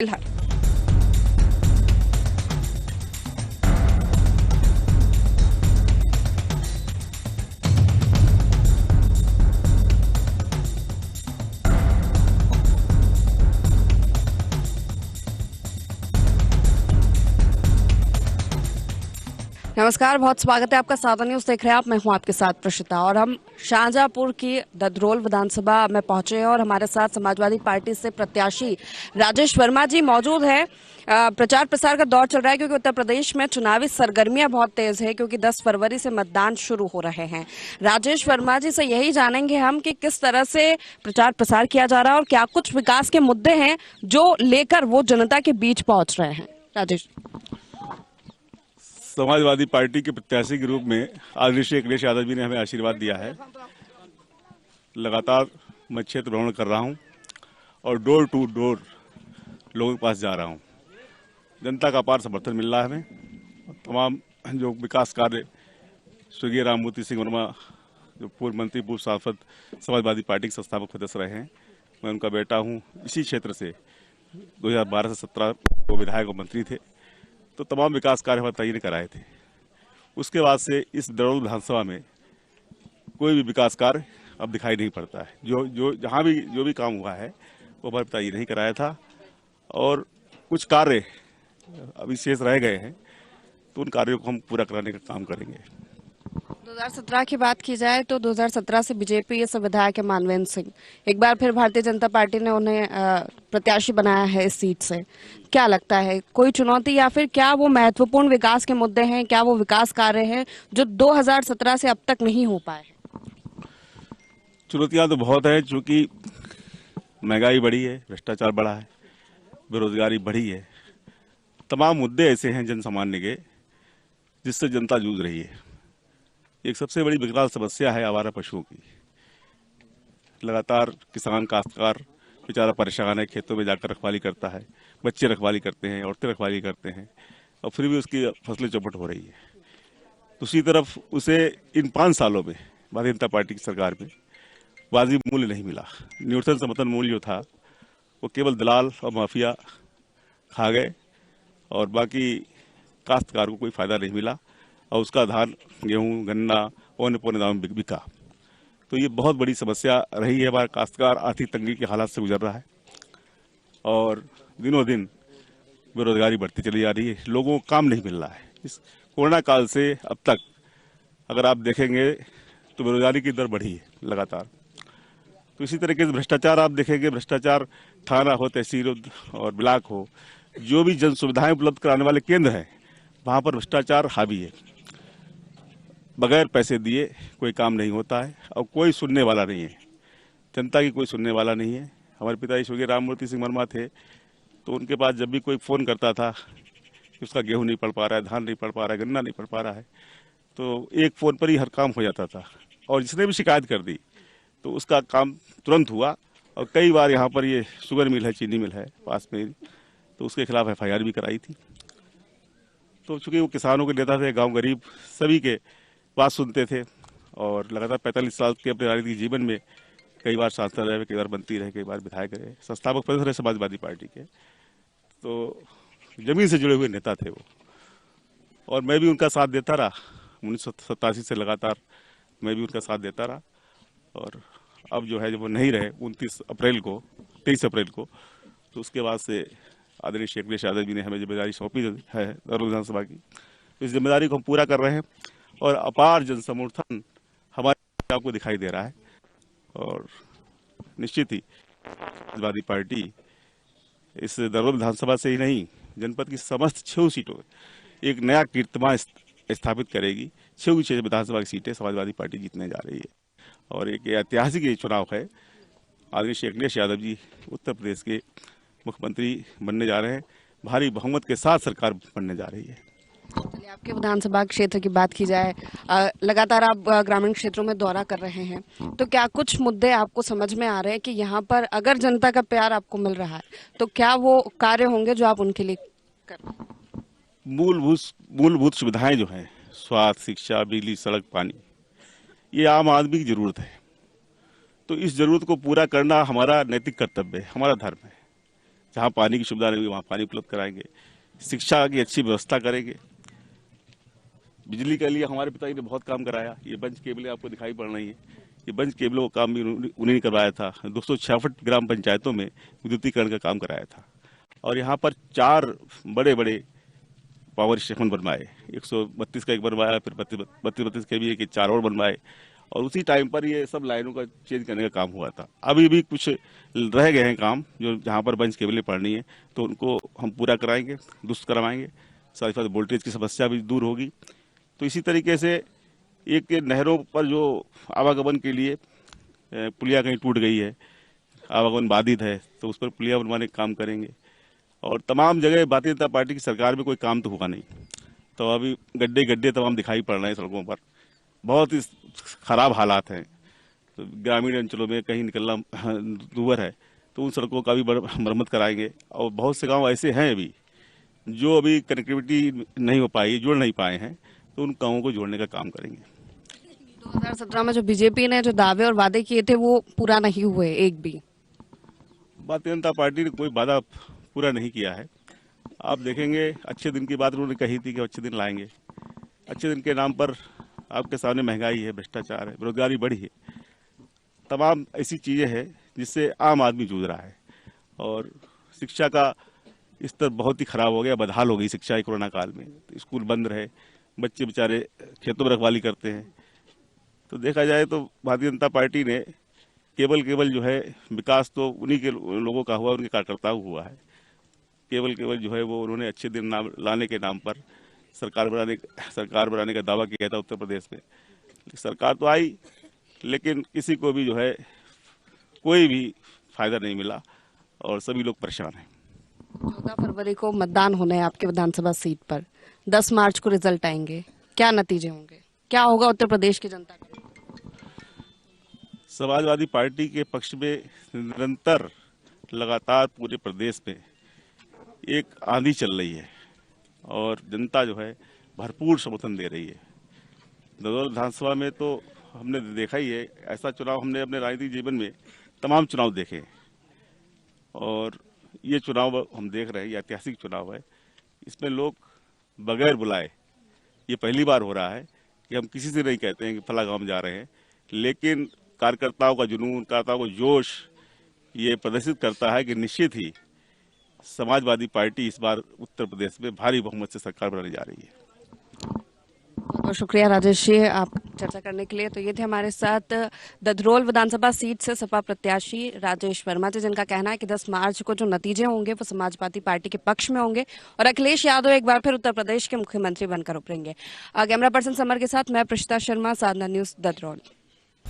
फिलहाल नमस्कार, बहुत स्वागत है आपका साधन न्यूज देख रहे हैं आप। मैं हूं आपके साथ प्रशिता और हम शाहजहांपुर की ददरोल विधानसभा में पहुंचे हैं और हमारे साथ समाजवादी पार्टी से प्रत्याशी राजेश वर्मा जी मौजूद हैं। प्रचार प्रसार का दौर चल रहा है क्योंकि उत्तर प्रदेश में चुनावी सरगर्मियां बहुत तेज है क्योंकि 10 फरवरी से मतदान शुरू हो रहे हैं। राजेश वर्मा जी से यही जानेंगे हम कि किस तरह से प्रचार प्रसार किया जा रहा है और क्या कुछ विकास के मुद्दे हैं जो लेकर वो जनता के बीच पहुंच रहे हैं। राजेश, समाजवादी पार्टी के प्रत्याशी के रूप में आदरणीय श्री अखिलेश यादव जी ने हमें आशीर्वाद दिया है। लगातार मैं क्षेत्र भ्रमण कर रहा हूं और डोर टू डोर लोगों के पास जा रहा हूं। जनता का अपार समर्थन मिल रहा है हमें। तमाम जो विकास कार्य स्वर्गीय राममूर्ति सिंह वर्मा, जो पूर्व मंत्री, पूर्व सांसद, समाजवादी पार्टी के संस्थापक सदस्य रहे हैं, मैं उनका बेटा हूँ। इसी क्षेत्र से 2012 से 17 वो विधायक और मंत्री थे, तो तमाम विकास कार्य हमारे ताई ने कराए थे। उसके बाद से इस ददरोल विधानसभा में कोई भी विकास कार्य अब दिखाई नहीं पड़ता है। जो जहाँ भी जो भी काम हुआ है वो हमारे ताई ने ही कराया था और कुछ कार्य अभी शेष रह गए हैं, तो उन कार्यों को हम पूरा कराने का काम करेंगे। 2017 की बात की जाए तो 2017 से बीजेपी से विधायक है मानवेंद्र सिंह, एक बार फिर भारतीय जनता पार्टी ने उन्हें प्रत्याशी बनाया है इस सीट से। क्या लगता है, कोई चुनौती या फिर क्या वो महत्वपूर्ण विकास के मुद्दे हैं, क्या वो विकास कार्य हैं जो 2017 से अब तक नहीं हो पाए? चुनौतियां तो बहुत है, चूंकि महंगाई बढ़ी है, भ्रष्टाचार बढ़ा है, बेरोजगारी बढ़ी है। तमाम मुद्दे ऐसे हैं जन सामान्य के जिससे जनता जूझ रही है। एक सबसे बड़ी विकराल समस्या है आवारा पशुओं की। लगातार किसान, काश्तकार बेचारा परेशान है, खेतों में जाकर रखवाली करता है, बच्चे रखवाली करते हैं, औरतें रखवाली करते हैं और फिर भी उसकी फसलें चौपट हो रही है। दूसरी तरफ उसे इन 5 सालों में भारतीय जनता पार्टी की सरकार में वाजिब मूल्य नहीं मिला। न्यूनतम समर्थन मूल्य जो था वो केवल दलाल और माफिया खा गए और बाकी काश्तकार को कोई फायदा नहीं मिला और उसका धान, गेहूं, गन्ना पौने पौने दाम में बिका। तो ये बहुत बड़ी समस्या रही है। हमारा काश्तकार आर्थिक तंगी के हालात से गुजर रहा है और दिनों दिन बेरोजगारी बढ़ती चली जा रही है, लोगों को काम नहीं मिल रहा है। इस कोरोना काल से अब तक अगर आप देखेंगे तो बेरोजगारी की दर बढ़ी है लगातार। तो इसी तरीके से भ्रष्टाचार आप देखेंगे, भ्रष्टाचार थाना हो, तहसील और ब्लॉक हो, जो भी जन सुविधाएं उपलब्ध कराने वाले केंद्र हैं वहां पर भ्रष्टाचार हावी है। बगैर पैसे दिए कोई काम नहीं होता है और कोई सुनने वाला नहीं है, जनता की कोई सुनने वाला नहीं है। हमारे पिताजी स्वर्गीय राममूर्ति सिंह वर्मा थे, तो उनके पास जब भी कोई फोन करता था कि उसका गेहूं नहीं पड़ पा रहा है, धान नहीं पड़ पा रहा है, गन्ना नहीं पड़ पा रहा है, तो एक फोन पर ही हर काम हो जाता था और जिसने भी शिकायत कर दी तो उसका काम तुरंत हुआ। और कई बार यहाँ पर ये शुगर मिल है, चीनी मिल है पास में, तो उसके खिलाफ FIR भी कराई थी। तो चूंकि वो किसानों के नेता थे, गांव गरीब सभी के बात सुनते थे और लगातार 45 साल के अपने राजनीतिक जीवन में कई बार सांसद रहे, कई बार मंत्री रहे, कई बार विधायक रहे, संस्थापक सदस्य रहे समाजवादी पार्टी के। तो जमीन से जुड़े हुए नेता थे वो और मैं भी उनका साथ देता रहा। 1987 से लगातार मैं भी उनका साथ देता रहा और अब जो है जब वो नहीं रहे 23 अप्रैल को, तो उसके बाद से आदरणीय श्री अखिलेश यादव जी ने हमें जिम्मेदारी सौंपी है ददरोल विधानसभा की। तो इस जिम्मेदारी को हम पूरा कर रहे हैं और अपार जन समर्थन हमारे आपको दिखाई दे रहा है और निश्चित ही समाजवादी पार्टी इस ददरोल विधानसभा से ही नहीं, जनपद की समस्त 6 सीटों में एक नया कीर्तिमान स्थापित करेगी। 6 विधानसभा की सीटें समाजवादी पार्टी जीतने जा रही है और एक ऐतिहासिक ये चुनाव है। आदरणीय श्री अखिलेश यादव जी उत्तर प्रदेश के मुख्यमंत्री बनने जा रहे हैं, भारी बहुमत के साथ सरकार बनने जा रही है। चलिए, आपके विधानसभा क्षेत्र की बात की जाए, लगातार आप ग्रामीण क्षेत्रों में दौरा कर रहे हैं, तो क्या कुछ मुद्दे आपको समझ में आ रहे हैं कि यहाँ पर अगर जनता का प्यार आपको मिल रहा है तो क्या वो कार्य होंगे जो आप उनके लिए कर रहे हैं? मूलभूत सुविधाएं जो हैं, स्वास्थ्य, शिक्षा, बिजली, सड़क, पानी, ये आम आदमी की जरूरत है। तो इस जरूरत को पूरा करना हमारा नैतिक कर्तव्य है, हमारा धर्म है। जहाँ पानी की सुविधा नहीं होगी वहाँ पानी उपलब्ध कराएंगे, शिक्षा की अच्छी व्यवस्था करेंगे। बिजली के लिए हमारे पिताजी ने बहुत काम कराया। ये बंच केबलें आपको दिखाई पड़ रही है, ये बंच केबलों का काम भी उन्हीं ने करवाया था। 266 ग्राम पंचायतों में विद्युतीकरण का काम कराया था और यहाँ पर 4 बड़े बड़े पावर स्टेशन बनवाए। 132 का एक बनवाया, फिर 32 के भी एक 4 और बनवाए और उसी टाइम पर ये सब लाइनों का चेंज करने का काम हुआ था। अभी भी कुछ रह गए हैं काम, जो जहाँ पर बंच केबलें पड़नी है तो उनको हम पूरा कराएंगे, दुरुस्त करवाएंगे। साथ ही साथ वोल्टेज की समस्या भी दूर होगी। तो इसी तरीके से एक नहरों पर जो आवागमन के लिए पुलिया कहीं टूट गई है, आवागमन बाधित है, तो उस पर पुलिया बनवाने का काम करेंगे। और तमाम जगह भारतीय जनता पार्टी की सरकार में कोई काम तो हुआ नहीं, तो अभी गड्ढे गड्ढे तमाम दिखाई पड़ रहे हैं सड़कों पर, बहुत ही खराब हालात हैं। तो ग्रामीण अंचलों में कहीं निकलना दूभर है, तो उन सड़कों का भी मरम्मत कराएंगे। और बहुत से गांव ऐसे हैं अभी जो अभी कनेक्टिविटी नहीं हो पाई, जुड़ नहीं पाए हैं, तो उन गाँवों को जोड़ने का काम करेंगे। 2017 में जो बीजेपी ने जो दावे और वादे किए थे वो पूरा नहीं हुए एक भी। भारतीय जनता पार्टी ने कोई वादा पूरा नहीं किया है। आप देखेंगे अच्छे दिन की बात उन्होंने कही थी कि अच्छे दिन लाएंगे। अच्छे दिन के नाम पर आपके सामने महंगाई है, भ्रष्टाचार है, बेरोजगारी बढ़ी है, तमाम ऐसी चीजें हैं जिससे आम आदमी जूझ रहा है। और शिक्षा का स्तर बहुत ही खराब हो गया, बदहाल हो गई शिक्षा कोरोना काल में। तो स्कूल बंद रहे, बच्चे बेचारे खेतों में रखवाली करते हैं। तो देखा जाए तो भारतीय जनता पार्टी ने केवल जो है विकास तो उन्हीं के लोगों का हुआ, उनके कार्यकर्ताओं हुआ है। केवल जो है वो उन्होंने अच्छे दिन लाने के नाम पर सरकार बनाने का दावा किया था उत्तर प्रदेश में। सरकार तो आई, लेकिन किसी को भी जो है कोई भी फायदा नहीं मिला और सभी लोग परेशान हैं। 14 फरवरी को मतदान होने हैं आपके विधानसभा सीट पर, 10 मार्च को रिजल्ट आएंगे, क्या नतीजे होंगे, क्या होगा उत्तर प्रदेश की जनता का? समाजवादी पार्टी के पक्ष में निरंतर लगातार पूरे प्रदेश में एक आंधी चल रही है और जनता जो है भरपूर समर्थन दे रही है। ददौर विधानसभा में तो हमने देखा ही है, ऐसा चुनाव हमने अपने राजनीतिक जीवन में तमाम चुनाव देखे और ये चुनाव हम देख रहे हैं, ये ऐतिहासिक चुनाव है। इसमें लोग बगैर बुलाए, ये पहली बार हो रहा है कि हम किसी से नहीं कहते हैं कि फला गांव जा रहे हैं, लेकिन कार्यकर्ताओं का जुनून, कार्यकर्ताओं को जोश ये प्रदर्शित करता है कि निश्चित ही समाजवादी पार्टी इस बार उत्तर प्रदेश में भारी बहुमत से सरकार बनाने जा रही है। बहुत शुक्रिया राजेश जी आप चर्चा करने के लिए। तो ये थे हमारे साथ ददरोल विधानसभा सीट से सपा प्रत्याशी राजेश वर्मा जी, जिनका कहना है कि 10 मार्च को जो नतीजे होंगे वो समाजवादी पार्टी के पक्ष में होंगे और अखिलेश यादव एक बार फिर उत्तर प्रदेश के मुख्यमंत्री बनकर उभरेंगे। कैमरा पर्सन समर के साथ मैं प्रशिता शर्मा, साधना न्यूज, ददरोल।